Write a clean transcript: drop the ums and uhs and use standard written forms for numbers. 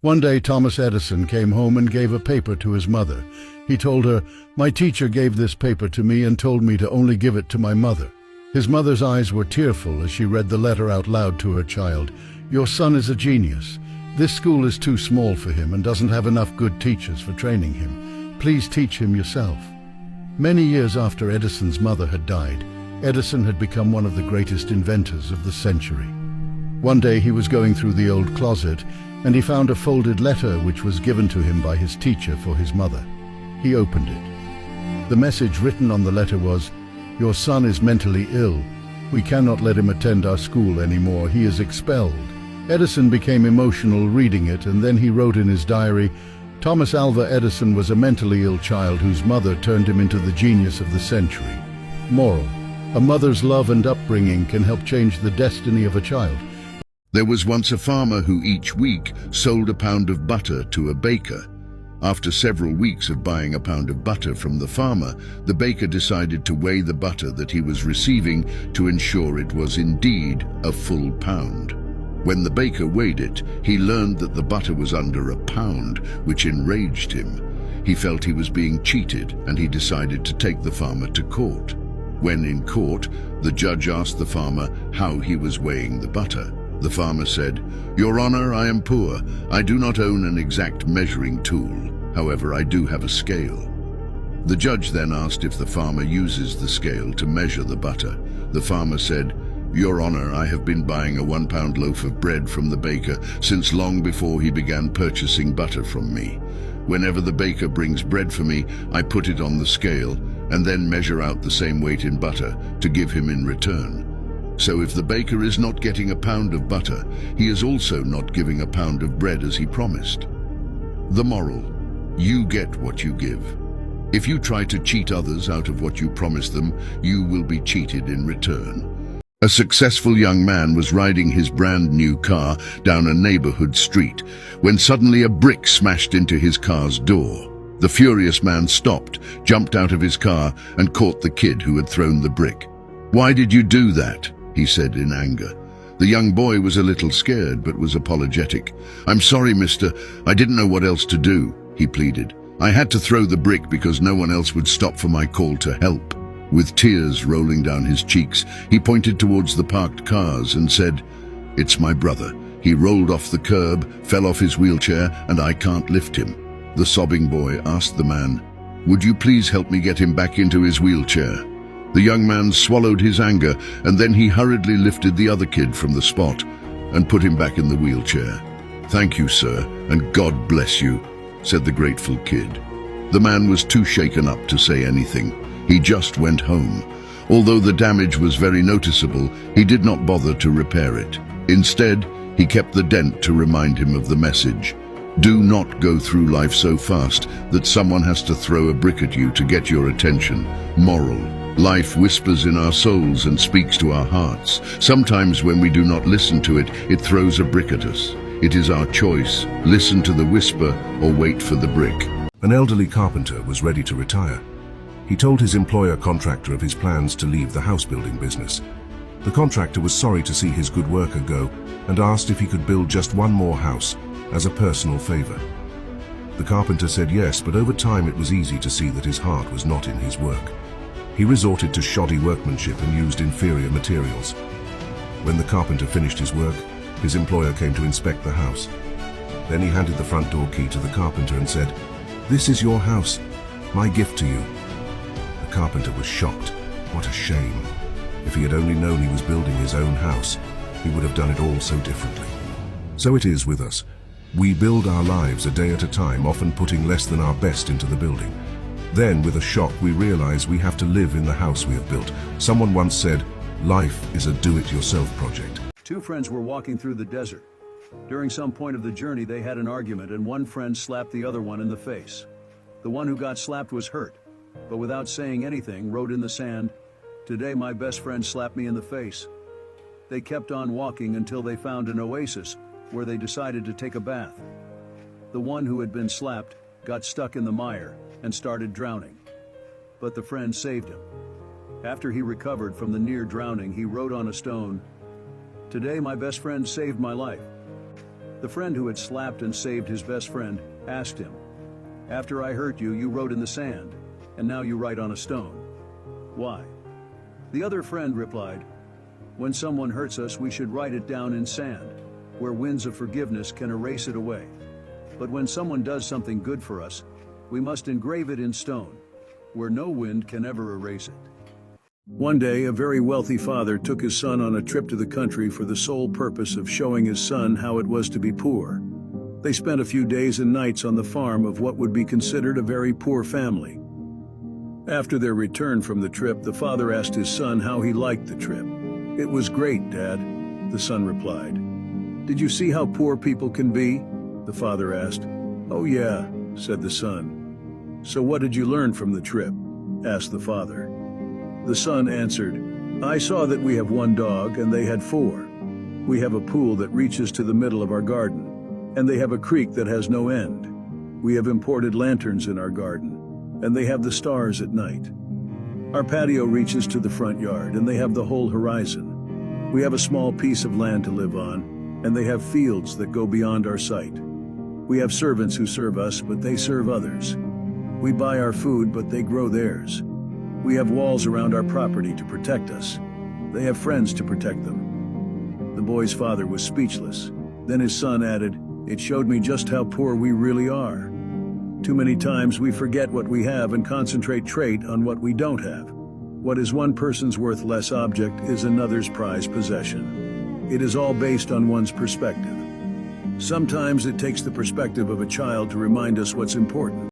One day, Thomas Edison came home and gave a paper to his mother. He told her, "My teacher gave this paper to me and told me to only give it to my mother." His mother's eyes were tearful as she read the letter out loud to her child. "Your son is a genius. This school is too small for him and doesn't have enough good teachers for training him. Please teach him yourself." Many years after Edison's mother had died, Edison had become one of the greatest inventors of the century. One day he was going through the old closet and he found a folded letter which was given to him by his teacher for his mother. He opened it. The message written on the letter was, "Your son is mentally ill. We cannot let him attend our school anymore. He is expelled." Edison became emotional reading it, and then he wrote in his diary, "Thomas Alva Edison was a mentally ill child whose mother turned him into the genius of the century." Moral: a mother's love and upbringing can help change the destiny of a child. There was once a farmer who each week sold a pound of butter to a baker. After several weeks of buying a pound of butter from the farmer, the baker decided to weigh the butter that he was receiving to ensure it was indeed a full pound. When the baker weighed it, he learned that the butter was under a pound, which enraged him. He felt he was being cheated, and he decided to take the farmer to court. When in court, the judge asked the farmer how he was weighing the butter. The farmer said, "Your Honor, I am poor. I do not own an exact measuring tool. However, I do have a scale." The judge then asked if the farmer uses the scale to measure the butter. The farmer said, "Your Honor, I have been buying a 1-pound loaf of bread from the baker since long before he began purchasing butter from me. Whenever the baker brings bread for me, I put it on the scale and then measure out the same weight in butter to give him in return. So if the baker is not getting a pound of butter, he is also not giving a pound of bread as he promised." The moral: you get what you give. If you try to cheat others out of what you promise them, you will be cheated in return. A successful young man was riding his brand new car down a neighborhood street when suddenly a brick smashed into his car's door. The furious man stopped, jumped out of his car, and caught the kid who had thrown the brick. "Why did you do that?" he said in anger. The young boy was a little scared but was apologetic. "I'm sorry, mister. I didn't know what else to do," he pleaded. "I had to throw the brick because no one else would stop for my call to help." With tears rolling down his cheeks, he pointed towards the parked cars and said, "It's my brother. He rolled off the curb, fell off his wheelchair, and I can't lift him." The sobbing boy asked the man, "Would you please help me get him back into his wheelchair?" The young man swallowed his anger, and then he hurriedly lifted the other kid from the spot and put him back in the wheelchair. "Thank you, sir, and God bless you," said the grateful kid. The man was too shaken up to say anything. He just went home. Although the damage was very noticeable, he did not bother to repair it. Instead, he kept the dent to remind him of the message. Do not go through life so fast that someone has to throw a brick at you to get your attention. Moral: life whispers in our souls and speaks to our hearts. Sometimes when we do not listen to it, it throws a brick at us. It is our choice: listen to the whisper or wait for the brick. An elderly carpenter was ready to retire. He told his employer contractor of his plans to leave the house building business. The contractor was sorry to see his good worker go and asked if he could build just one more house as a personal favor. The carpenter said yes, but over time it was easy to see that his heart was not in his work. He resorted to shoddy workmanship and used inferior materials. When the carpenter finished his work, his employer came to inspect the house. Then he handed the front door key to the carpenter and said, "This is your house, my gift to you." The carpenter was shocked. What a shame. If he had only known he was building his own house, he would have done it all so differently. So it is with us. We build our lives a day at a time, often putting less than our best into the building. Then, with a shock, we realize we have to live in the house we have built. Someone once said, "Life is a do-it-yourself project." Two friends were walking through the desert. During some point of the journey, they had an argument, and one friend slapped the other one in the face. The one who got slapped was hurt, but without saying anything, wrote in the sand, "Today my best friend slapped me in the face." They kept on walking until they found an oasis where they decided to take a bath. The one who had been slapped got stuck in the mire and started drowning, but the friend saved him. After he recovered from the near drowning, he wrote on a stone, "Today my best friend saved my life." The friend who had slapped and saved his best friend asked him, "After I hurt you, you wrote in the sand, and now you write on a stone. Why?" The other friend replied, "When someone hurts us, we should write it down in sand, where winds of forgiveness can erase it away. But when someone does something good for us, we must engrave it in stone, where no wind can ever erase it." One day, a very wealthy father took his son on a trip to the country for the sole purpose of showing his son how it was to be poor. They spent a few days and nights on the farm of what would be considered a very poor family. After their return from the trip, the father asked his son how he liked the trip. "It was great, Dad," the son replied. "Did you see how poor people can be?" the father asked. "Oh yeah," said the son. "So what did you learn from the trip?" asked the father. The son answered, "I saw that we have one dog and they had four. We have a pool that reaches to the middle of our garden, and they have a creek that has no end. We have imported lanterns in our garden, and they have the stars at night. Our patio reaches to the front yard, and they have the whole horizon. We have a small piece of land to live on, and they have fields that go beyond our sight. We have servants who serve us, but they serve others. We buy our food, but they grow theirs. We have walls around our property to protect us. They have friends to protect them." The boy's father was speechless. Then his son added, "It showed me just how poor we really are. Too many times we forget what we have and concentrate trait on what we don't have. What is one person's worthless object is another's prized possession. It is all based on one's perspective. Sometimes it takes the perspective of a child to remind us what's important."